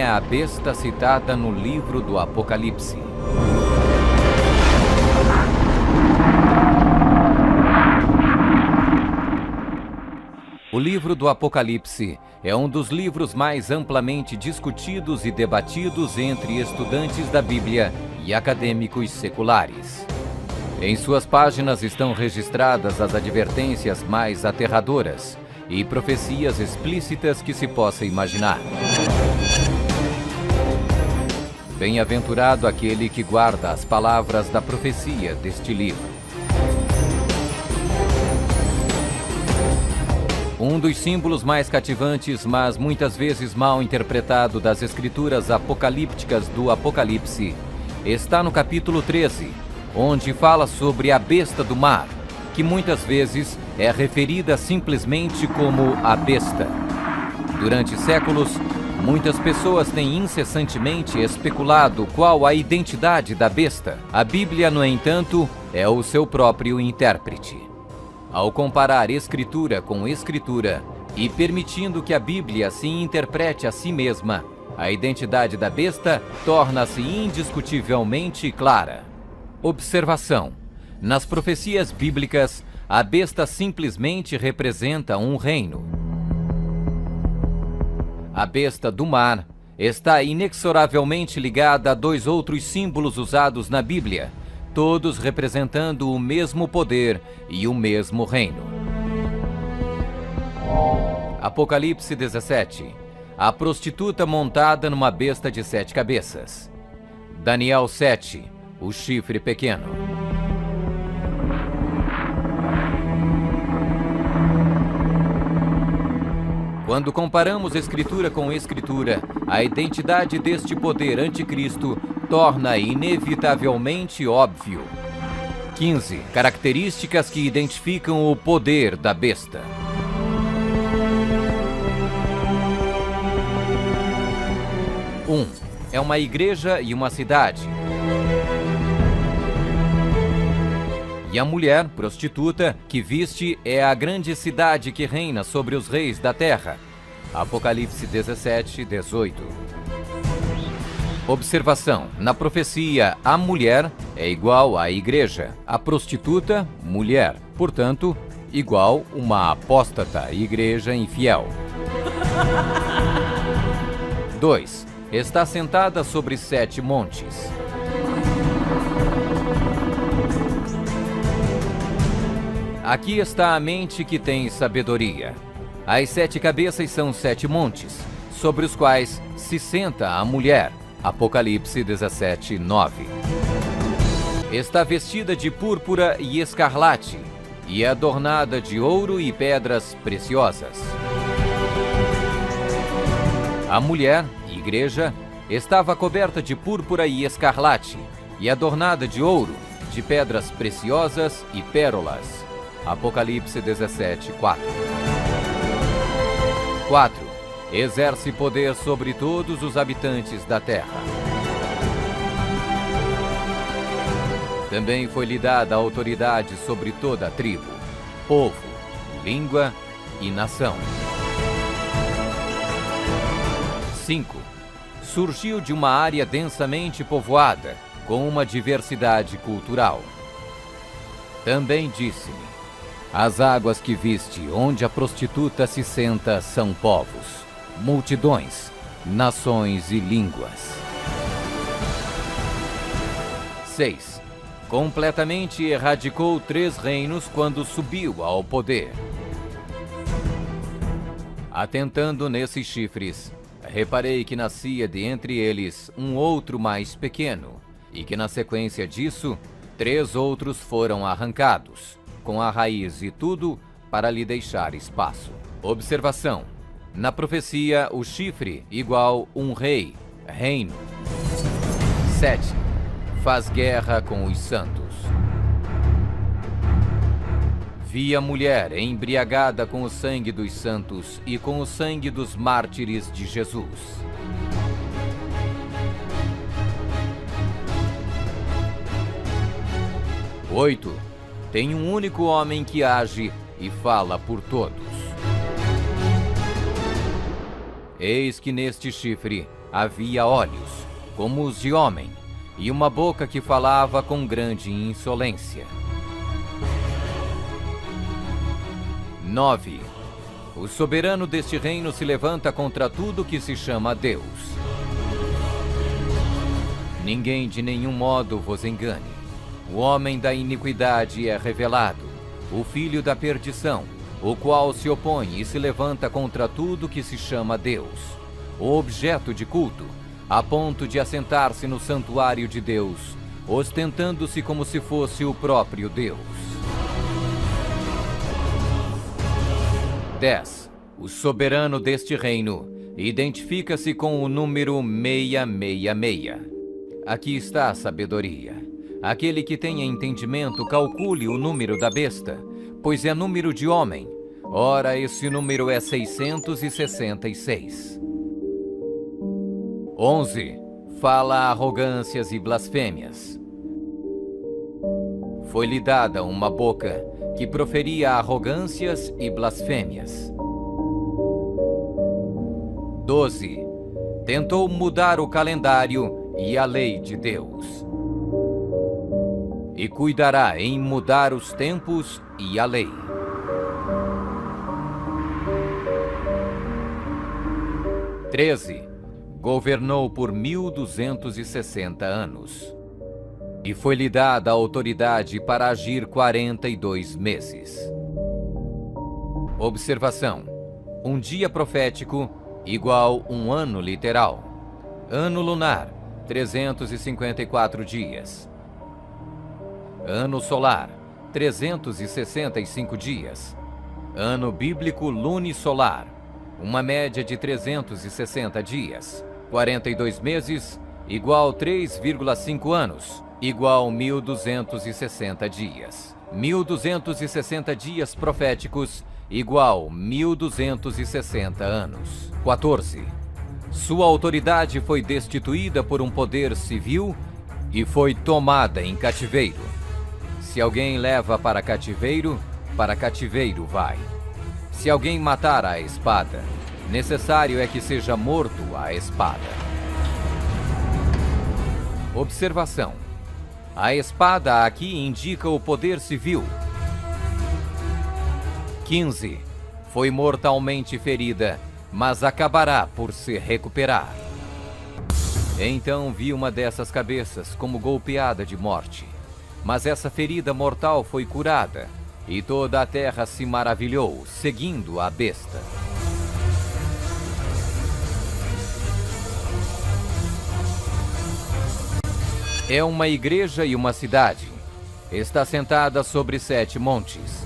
é a besta citada no livro do Apocalipse? O livro do Apocalipse é um dos livros mais amplamente discutidos e debatidos entre estudantes da Bíblia e acadêmicos seculares. Em suas páginas estão registradas as advertências mais aterradoras e profecias explícitas que se possa imaginar. Bem-aventurado aquele que guarda as palavras da profecia deste livro. Um dos símbolos mais cativantes, mas muitas vezes mal interpretado das escrituras apocalípticas do Apocalipse, está no capítulo 13, onde fala sobre a besta do mar, que muitas vezes é referida simplesmente como a besta. Durante séculos, muitas pessoas têm incessantemente especulado qual a identidade da besta. A Bíblia, no entanto, é o seu próprio intérprete. Ao comparar Escritura com Escritura e permitindo que a Bíblia se interprete a si mesma, a identidade da besta torna-se indiscutivelmente clara. Observação: nas profecias bíblicas, a besta simplesmente representa um reino. A besta do mar está inexoravelmente ligada a dois outros símbolos usados na Bíblia, todos representando o mesmo poder e o mesmo reino. Apocalipse 17. A prostituta montada numa besta de 7 cabeças. Daniel 7. O chifre pequeno. Quando comparamos Escritura com Escritura, a identidade deste poder anticristo torna inevitavelmente óbvio. 15. Características que identificam o poder da besta. 1. É uma igreja e uma cidade. E a mulher, prostituta, que viste é a grande cidade que reina sobre os reis da terra. Apocalipse 17, 18. Observação: na profecia, a mulher é igual à igreja, a prostituta, mulher, portanto, igual uma apóstata, igreja infiel. 2. Está sentada sobre 7 montes. Aqui está a mente que tem sabedoria. As 7 cabeças são 7 montes, sobre os quais se senta a mulher. Apocalipse 17, 9. Está vestida de púrpura e escarlate, e é adornada de ouro e pedras preciosas. A mulher, igreja, estava coberta de púrpura e escarlate, e adornada de ouro, de pedras preciosas e pérolas. Apocalipse 17, 4. 4. Exerce poder sobre todos os habitantes da terra. Também foi-lhe dada autoridade sobre toda a tribo, povo, língua e nação. 5. Surgiu de uma área densamente povoada, com uma diversidade cultural. Também disse-me: as águas que viste, onde a prostituta se senta, são povos, multidões, nações e línguas. 6. Completamente erradicou 3 reinos quando subiu ao poder. Atentando nesses chifres, reparei que nascia de entre eles um outro mais pequeno, e que na sequência disso, 3 outros foram arrancados, com a raiz e tudo, para lhe deixar espaço. Observação: na profecia, o chifre igual um rei, reino. 7. Faz guerra com os santos. Vi a mulher embriagada com o sangue dos santos e com o sangue dos mártires de Jesus. 8. Tem um único homem que age e fala por todos. Eis que neste chifre havia olhos, como os de homem, e uma boca que falava com grande insolência. 9. O soberano deste reino se levanta contra tudo que se chama Deus. Ninguém de nenhum modo vos engane. O homem da iniquidade é revelado, o filho da perdição, o qual se opõe e se levanta contra tudo que se chama Deus, o objeto de culto, a ponto de assentar-se no santuário de Deus, ostentando-se como se fosse o próprio Deus. 10. O soberano deste reino identifica-se com o número 666. Aqui está a sabedoria. Aquele que tenha entendimento, calcule o número da besta, pois é número de homem. Ora, esse número é 666. 11. Fala arrogâncias e blasfêmias. Foi-lhe dada uma boca que proferia arrogâncias e blasfêmias. 12. Tentou mudar o calendário e a lei de Deus. E cuidará em mudar os tempos e a lei. 13. Governou por 1260 anos. E foi-lhe dada a autoridade para agir 42 meses. Observação: um dia profético igual um ano literal. Ano lunar, 354 dias. Ano solar, 365 dias. Ano bíblico lunisolar, uma média de 360 dias. 42 meses, igual 3,5 anos, igual 1260 dias. 1260 dias proféticos, igual 1260 anos. 14. Sua autoridade foi destituída por um poder civil e foi tomada em cativeiro. Se alguém leva para cativeiro vai. Se alguém matar à espada, necessário é que seja morto à espada. Observação: a espada aqui indica o poder civil. 15. Foi mortalmente ferida, mas acabará por se recuperar. Então vi uma dessas cabeças como golpeada de morte. Mas essa ferida mortal foi curada, e toda a terra se maravilhou, seguindo a besta. É uma igreja e uma cidade. Está sentada sobre 7 montes.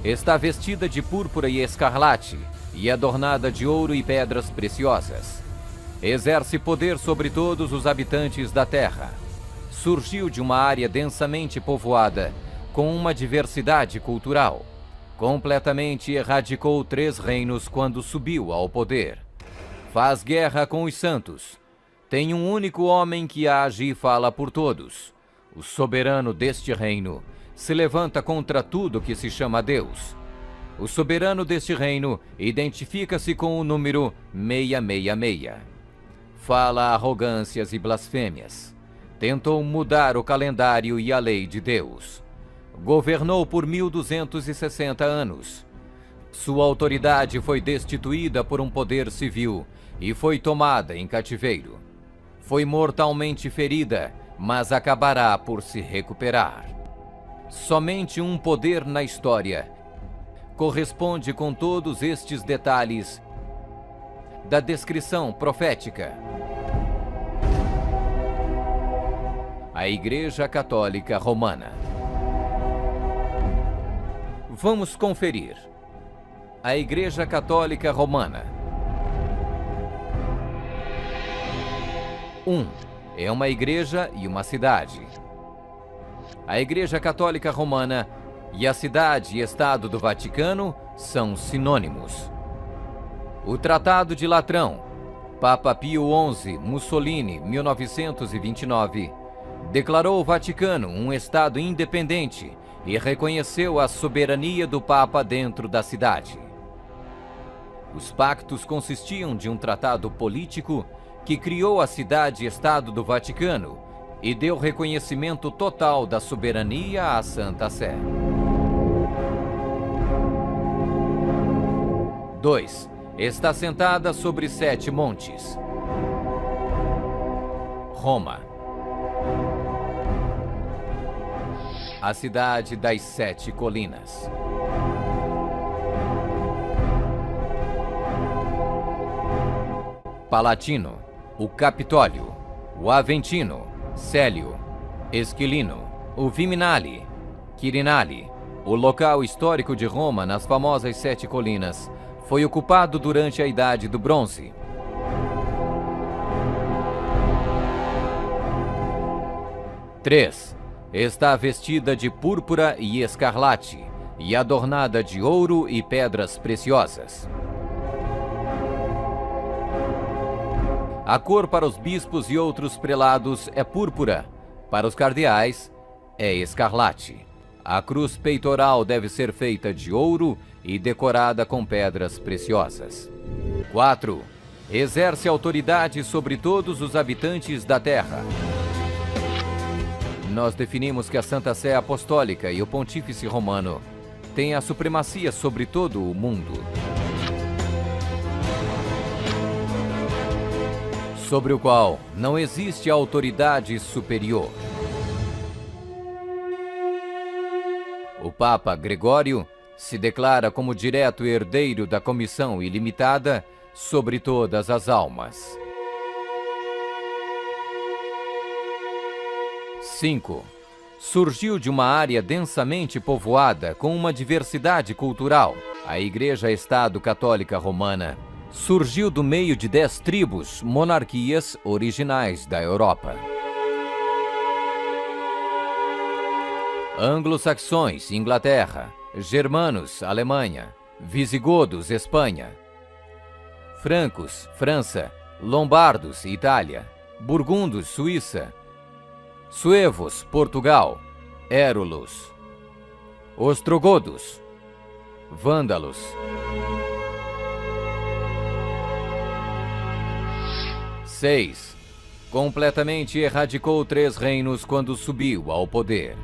Está vestida de púrpura e escarlate, e adornada de ouro e pedras preciosas. Exerce poder sobre todos os habitantes da terra. Surgiu de uma área densamente povoada, com uma diversidade cultural. Completamente erradicou 3 reinos quando subiu ao poder. Faz guerra com os santos. Tem um único homem que age e fala por todos. O soberano deste reino se levanta contra tudo que se chama Deus. O soberano deste reino identifica-se com o número 666. Fala arrogâncias e blasfêmias. Tentou mudar o calendário e a lei de Deus. Governou por 1260 anos. Sua autoridade foi destituída por um poder civil e foi tomada em cativeiro. Foi mortalmente ferida, mas acabará por se recuperar. Somente um poder na história corresponde com todos estes detalhes da descrição profética. A Igreja Católica Romana. Vamos conferir. A Igreja Católica Romana. 1. É uma igreja e uma cidade. A Igreja Católica Romana e a cidade e Estado do Vaticano são sinônimos. O Tratado de Latrão, Papa Pio XI, Mussolini, 1929, declarou o Vaticano um Estado independente e reconheceu a soberania do Papa dentro da cidade. Os pactos consistiam de um tratado político que criou a cidade-estado do Vaticano e deu reconhecimento total da soberania à Santa Sé. 2. Está sentada sobre 7 montes. Roma. A cidade das 7 colinas. Palatino, o Capitólio, o Aventino, Célio, Esquilino, o Viminale, Quirinale, o local histórico de Roma nas famosas 7 colinas, foi ocupado durante a Idade do Bronze. 3. Está vestida de púrpura e escarlate e adornada de ouro e pedras preciosas. A cor para os bispos e outros prelados é púrpura, para os cardeais é escarlate. A cruz peitoral deve ser feita de ouro e decorada com pedras preciosas. 4. Exerce autoridade sobre todos os habitantes da terra. Nós definimos que a Santa Sé Apostólica e o Pontífice Romano têm a supremacia sobre todo o mundo, sobre o qual não existe autoridade superior. O Papa Gregório se declara como direto herdeiro da comissão ilimitada sobre todas as almas. 5. Surgiu de uma área densamente povoada com uma diversidade cultural. A Igreja-Estado Católica Romana surgiu do meio de 10 tribos, monarquias originais da Europa. Anglo-saxões, Inglaterra. Germanos, Alemanha. Visigodos, Espanha. Francos, França. Lombardos, Itália. Burgundos, Suíça. Suevos, Portugal. Érulos. Ostrogodos. Vândalos. 6. Completamente erradicou 3 reinos quando subiu ao poder.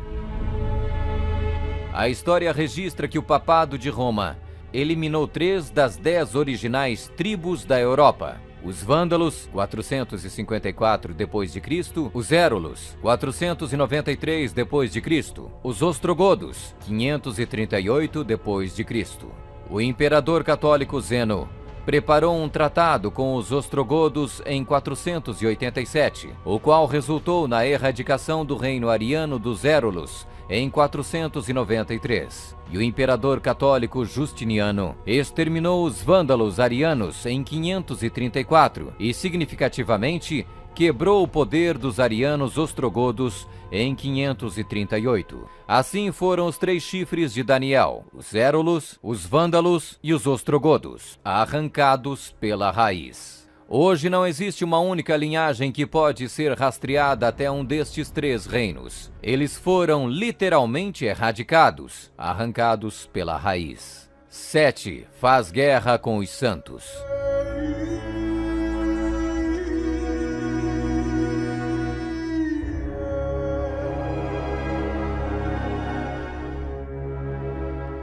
A história registra que o Papado de Roma eliminou 3 das 10 originais tribos da Europa. Os Vândalos, 454 d.C., os Érulos, 493 d.C., os Ostrogodos, 538 d.C. O imperador católico Zeno preparou um tratado com os Ostrogodos em 487, o qual resultou na erradicação do reino ariano dos Érulos em 493. E o imperador católico Justiniano exterminou os vândalos arianos em 534 e, significativamente, quebrou o poder dos arianos ostrogodos em 538. Assim foram os 3 chifres de Daniel, os Érulos, os Vândalos e os Ostrogodos, arrancados pela raiz. Hoje não existe uma única linhagem que pode ser rastreada até um destes 3 reinos. Eles foram literalmente erradicados, arrancados pela raiz. 7. Faz guerra com os santos.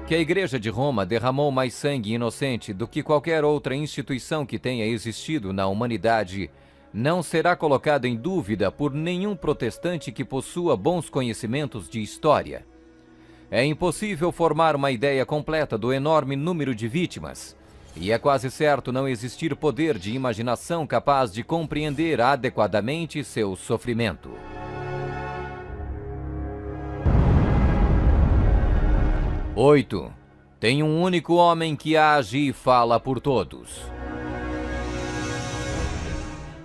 Que a Igreja de Roma derramou mais sangue inocente do que qualquer outra instituição que tenha existido na humanidade não será colocada em dúvida por nenhum protestante que possua bons conhecimentos de história. É impossível formar uma ideia completa do enorme número de vítimas, e é quase certo não existir poder de imaginação capaz de compreender adequadamente seu sofrimento. 8. Tem um único homem que age e fala por todos.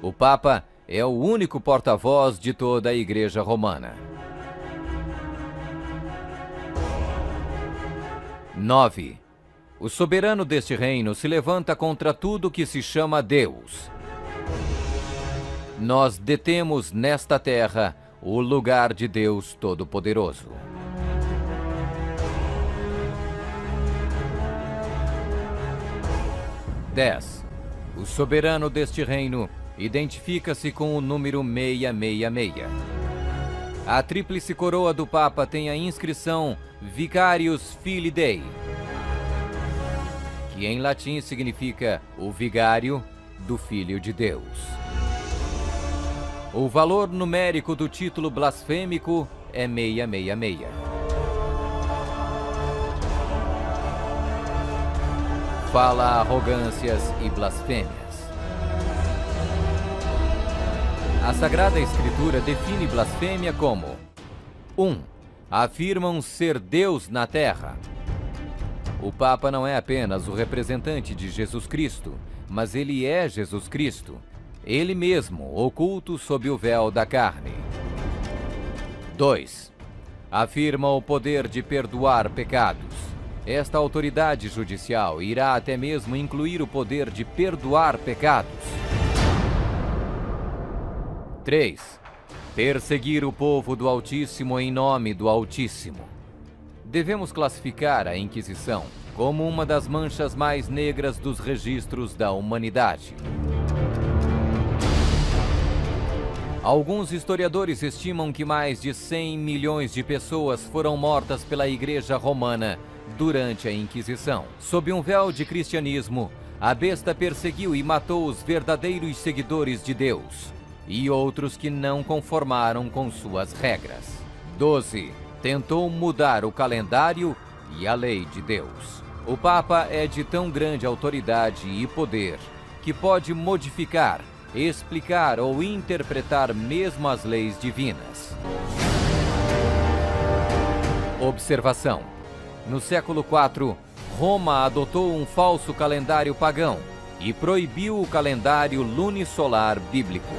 O Papa é o único porta-voz de toda a Igreja Romana. 9. O soberano deste reino se levanta contra tudo que se chama Deus. Nós detemos nesta terra o lugar de Deus Todo-Poderoso. 10. O soberano deste reino identifica-se com o número 666. A tríplice coroa do Papa tem a inscrição Vicarius Filii Dei, que em latim significa o vigário do Filho de Deus. O valor numérico do título blasfêmico é 666. Fala arrogâncias e blasfêmias. A Sagrada Escritura define blasfêmia como 1. Afirmam ser Deus na terra. O Papa não é apenas o representante de Jesus Cristo, mas ele é Jesus Cristo, ele mesmo oculto sob o véu da carne. 2. Afirma o poder de perdoar pecados. Esta autoridade judicial irá até mesmo incluir o poder de perdoar pecados. 3. Perseguir o povo do Altíssimo em nome do Altíssimo. Devemos classificar a Inquisição como uma das manchas mais negras dos registros da humanidade. Alguns historiadores estimam que mais de 100 milhões de pessoas foram mortas pela Igreja Romana durante a Inquisição. Sob um véu de cristianismo, a besta perseguiu e matou os verdadeiros seguidores de Deus e outros que não conformaram com suas regras. 12. Tentou mudar o calendário e a lei de Deus. O Papa é de tão grande autoridade e poder que pode modificar, explicar ou interpretar mesmo as leis divinas. Observação: no século IV, Roma adotou um falso calendário pagão e proibiu o calendário lunisolar bíblico.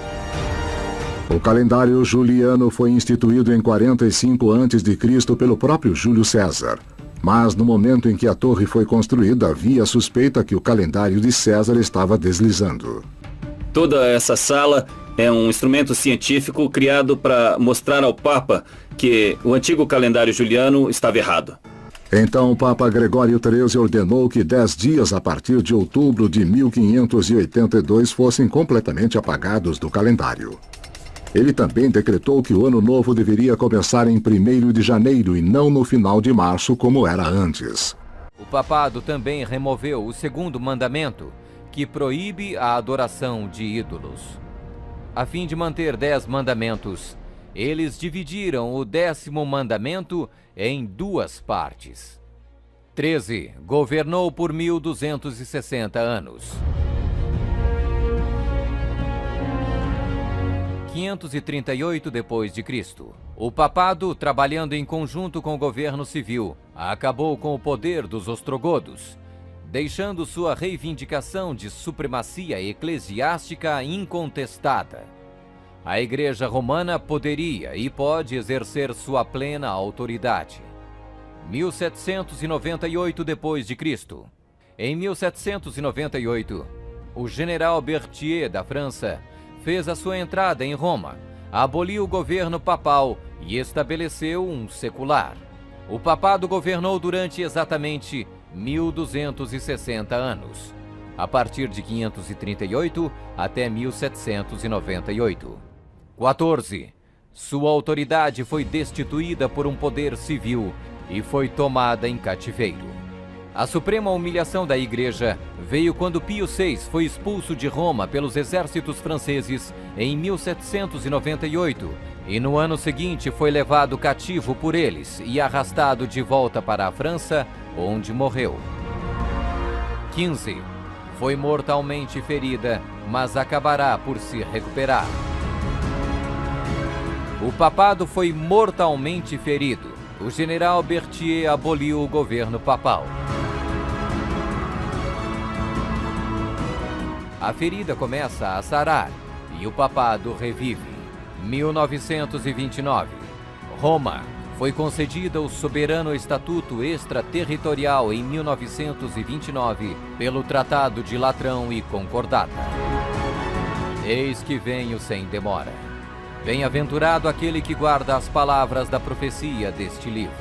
O calendário juliano foi instituído em 45 a.C. pelo próprio Júlio César. Mas no momento em que a torre foi construída, havia suspeita que o calendário de César estava deslizando. Toda essa sala é um instrumento científico criado para mostrar ao Papa que o antigo calendário juliano estava errado. Então o Papa Gregório XIII ordenou que 10 dias a partir de outubro de 1582 fossem completamente apagados do calendário. Ele também decretou que o ano novo deveria começar em 1º de janeiro e não no final de março, como era antes. O papado também removeu o 2º mandamento, que proíbe a adoração de ídolos. A fim de manter 10 mandamentos, eles dividiram o 10º mandamento em 2 partes. 13. Governou por 1260 anos. 538 d.C. O papado, trabalhando em conjunto com o governo civil, acabou com o poder dos ostrogodos, deixando sua reivindicação de supremacia eclesiástica incontestada. A Igreja Romana poderia e pode exercer sua plena autoridade. 1798 d.C. Em 1798, o general Berthier da França fez a sua entrada em Roma, aboliu o governo papal e estabeleceu um secular. O papado governou durante exatamente 1260 anos, a partir de 538 até 1798. 14. Sua autoridade foi destituída por um poder civil e foi tomada em cativeiro. A suprema humilhação da Igreja veio quando Pio VI foi expulso de Roma pelos exércitos franceses em 1798 e no ano seguinte foi levado cativo por eles e arrastado de volta para a França, onde morreu. 15. Foi mortalmente ferida, mas acabará por se recuperar. O papado foi mortalmente ferido. O general Berthier aboliu o governo papal. A ferida começa a sarar e o papado revive. 1929. Roma foi concedida o soberano estatuto extraterritorial em 1929 pelo Tratado de Latrão e Concordata. Eis que venho sem demora. Bem-aventurado aquele que guarda as palavras da profecia deste livro.